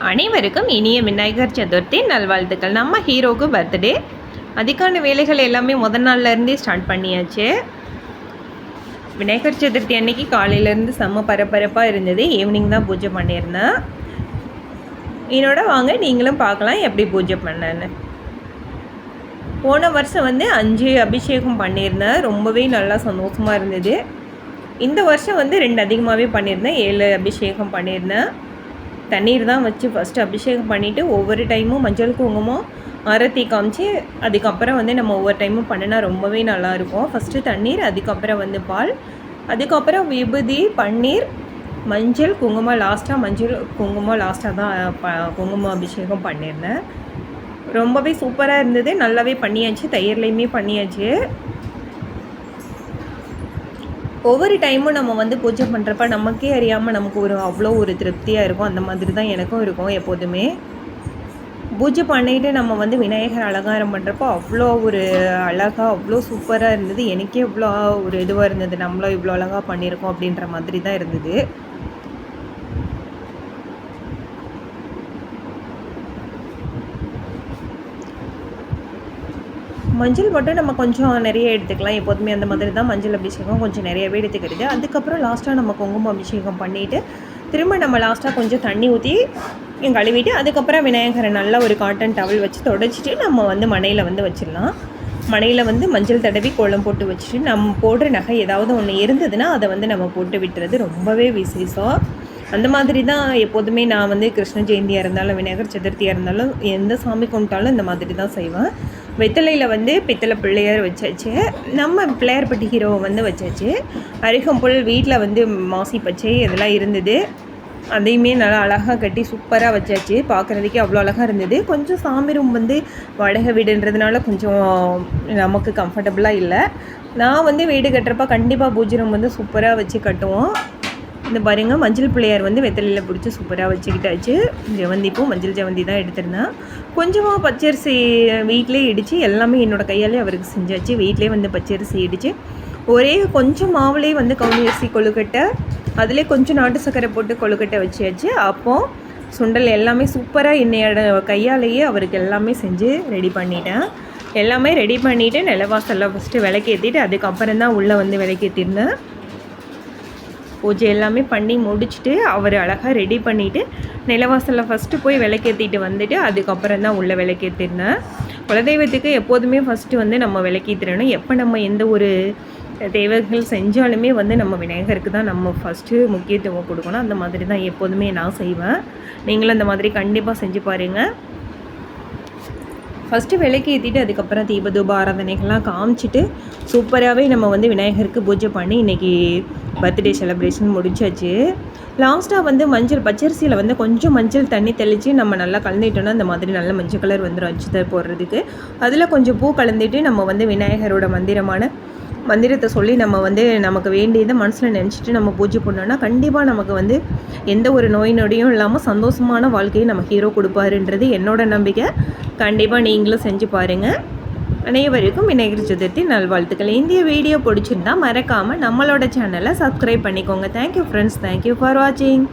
அனைவருக்கும் இனிய விநாயகர் சதுர்த்தி நல்வாழ்த்துக்கள். நம்ம ஹீரோவுக்கு பர்த்டே, அதுக்கான வேலைகள் எல்லாமே முதல் நாள்லேருந்தே ஸ்டார்ட் பண்ணியாச்சு. விநாயகர் சதுர்த்தி அன்னைக்கு காலையிலேருந்து செம்ம பரபரப்பாக இருந்தது. ஈவினிங் தான் பூஜை பண்ணியிருந்தேன். என்னோட வாங்க நீங்களும் பார்க்கலாம் எப்படி பூஜை பண்ணேன்னு. போன வருஷம் 5 அபிஷேகம் பண்ணியிருந்தேன். ரொம்பவே நல்லா சந்தோஷமாக இருந்தது. இந்த வருஷம் 2 அதிகமாகவே பண்ணியிருந்தேன். 7 அபிஷேகம் பண்ணியிருந்தேன். தண்ணீர் தான் வச்சு ஃபஸ்ட்டு அபிஷேகம் பண்ணிவிட்டு ஒவ்வொரு டைமும் மஞ்சள் குங்குமம் ஆரத்தி காமிச்சு அதுக்கப்புறம் நம்ம ஒவ்வொரு டைமும் பண்ணினா ரொம்பவே நல்லாயிருக்கும். ஃபஸ்ட்டு தண்ணீர், அதுக்கப்புறம் பால், அதுக்கப்புறம் விபூதி, பன்னீர், மஞ்சள் குங்குமம் லாஸ்ட்டாக. மஞ்சள் குங்குமம் லாஸ்ட்டாக தான் குங்குமம் அபிஷேகம் பண்ணியிருந்தேன். ரொம்பவே சூப்பராக இருந்தது. நல்லாவே பண்ணியாச்சு. தயிர்லேயுமே பண்ணியாச்சு. ஒவ்வொரு டைமும் நம்ம பூஜை பண்ணுறப்ப நமக்கே அறியாமல் நமக்கு அவ்வளோ ஒரு திருப்தியாக இருக்கும். அந்த மாதிரி தான் எனக்கும் இருக்கும் எப்போதுமே. பூஜை பண்ணிவிட்டு நம்ம விநாயகர் அலங்காரம் பண்ணுறப்போ அவ்வளோ ஒரு அழகாக அவ்வளோ சூப்பராக இருந்தது. எனக்கே இவ்வளோ ஒரு இதுவாக இருந்தது. நம்மளும் இவ்வளோ அழகாக பண்ணியிருக்கோம் அப்படின்ற மாதிரி தான் இருந்தது. மஞ்சள் மட்டும் நம்ம கொஞ்சம் நிறைய எடுத்துக்கலாம். எப்போதுமே அந்த மாதிரி தான் மஞ்சள் அபிஷேகம் கொஞ்சம் நிறையவே எடுத்துக்கிறது. அதுக்கப்புறம் லாஸ்ட்டாக நம்ம குங்குமம் அபிஷேகம் பண்ணிவிட்டு திரும்ப நம்ம லாஸ்ட்டாக கொஞ்சம் தண்ணி ஊற்றி கழுவிட்டு அதுக்கப்புறம் விநாயகரை நல்லா ஒரு காட்டன் டவல் வச்சு தொடச்சிட்டு நம்ம மனையில் வச்சிடலாம். மனையில் மஞ்சள் தடவி கோலம் போட்டு வச்சுட்டு நம்ம போடுற நகை ஏதாவது ஒன்று இருந்ததுன்னா அதை நம்ம போட்டு விட்டுறது ரொம்பவே விசேஷம். அந்த மாதிரி தான் எப்போதுமே நான் கிருஷ்ண ஜெயந்தியாக இருந்தாலும் விநாயகர் சதுர்த்தியாக இருந்தாலும் எந்த சாமி கும்பிட்டாலும் இந்த மாதிரி தான் செய்வேன். வெத்தலையில் பித்தளை பிள்ளையார் வச்சாச்சு. நம்ம பிள்ளையார்பட்டி ஹீரோவை வச்சாச்சு. அருகம்புல் வீட்டில் மாசி பச்சை இதெல்லாம் இருந்தது. அதையுமே நல்லா அழகாக கட்டி சூப்பராக வச்சாச்சு. பார்க்குறதுக்கே அவ்வளோ அழகாக இருந்தது. கொஞ்சம் சாமி ரூம் வாடகை வீடுன்றதுனால கொஞ்சம் நமக்கு கம்ஃபர்டபுளாக இல்லை. நான் வீடு கட்டுறப்ப கண்டிப்பாக பூஜை ரூம் சூப்பராக வச்சு கட்டுவோம். இந்த பாருங்க மஞ்சள் பிள்ளையார் வெத்தலையில் பிடிச்சி சூப்பராக வச்சுக்கிட்டாச்சு. ஜெவந்திப்பூ மஞ்சள் ஜெவந்தி தான் எடுத்திருந்தேன். கொஞ்சமாக பச்சரிசி வீட்டிலே இடித்து எல்லாமே என்னோடய கையாலே அவருக்கு செஞ்சாச்சு. வீட்டிலே பச்சரிசி இடித்து ஒரே கொஞ்சம் மாவுலேயே கவுனி அரிசி கொழுக்கட்டை, அதிலே கொஞ்சம் நாட்டு சர்க்கரை போட்டு கொழுக்கட்டை வச்சாச்சு. அப்போ சுண்டல் எல்லாமே சூப்பராக என்னையோட கையாலேயே அவருக்கு எல்லாமே செஞ்சு ரெடி பண்ணிட்டேன். எல்லாமே ரெடி பண்ணிவிட்டு நிலவாசலில் ஃபஸ்ட்டு விளக்கேற்றிட்டு அதுக்கப்புறம் தான் உள்ளே விளக்கேற்றிருந்தேன். பூஜை எல்லாமே பண்ணி முடிச்சுட்டு அவர் அழகாக ரெடி பண்ணிவிட்டு நிலவாசலில் ஃபஸ்ட்டு போய் விளக்கேற்றிட்டு வந்துட்டு அதுக்கப்புறம் தான் உள்ளே விளக்கேற்றிருந்தேன். குலதெய்வத்துக்கு எப்போதுமே ஃபஸ்ட்டு நம்ம விளக்கேற்றிடணும். எப்போ நம்ம எந்த ஒரு தேவைகள் செஞ்சாலுமே நம்ம விநாயகருக்கு தான் நம்ம ஃபஸ்ட்டு முக்கியத்துவம் கொடுக்கணும். அந்த மாதிரி தான் எப்போதுமே நான் செய்வேன். நீங்களும் அந்த மாதிரி கண்டிப்பாக செஞ்சு பாருங்கள். ஃபஸ்ட்டு விளக்கு ஏற்றிட்டு அதுக்கப்புறம் தீபதூப ஆராதனைகள்லாம் காமிச்சிட்டு சூப்பராகவே நம்ம விநாயகருக்கு பூஜை பண்ணி இன்றைக்கி பர்த்டே செலிப்ரேஷன் முடிச்சாச்சு. லாஸ்ட்டாக மஞ்சள் பச்சரிசியில் கொஞ்சம் மஞ்சள் தண்ணி தெளித்து நம்ம நல்லா கலந்துட்டோன்னா அந்த மாதிரி நல்ல மஞ்சள் கலர் அச்சுதை போடுறதுக்கு. அதில் கொஞ்சம் பூ கலந்துட்டு நம்ம விநாயகரோட மந்திரத்தை சொல்லி நம்ம நமக்கு வேண்டியதை மனசில் நினச்சிட்டு நம்ம பூஜை பண்ணோன்னா கண்டிப்பாக நமக்கு எந்த ஒரு நோய் நொடியும் இல்லாமல் சந்தோஷமான வாழ்க்கையை நம்ம ஹீரோ கொடுப்பாருன்றது என்னோட நம்பிக்கை. கண்டிப்பாக நீங்களும் செஞ்சு பாருங்கள். அனைவருக்கும் விநாயகர் சதுர்த்தி நல்வாழ்த்துக்கள். இந்த வீடியோ பிடிச்சிருந்தா மறக்காமல் நம்மளோட சேனலை சப்ஸ்கிரைப் பண்ணிக்கோங்க. Thank you friends. தேங்க்யூ ஃபார் வாட்சிங்.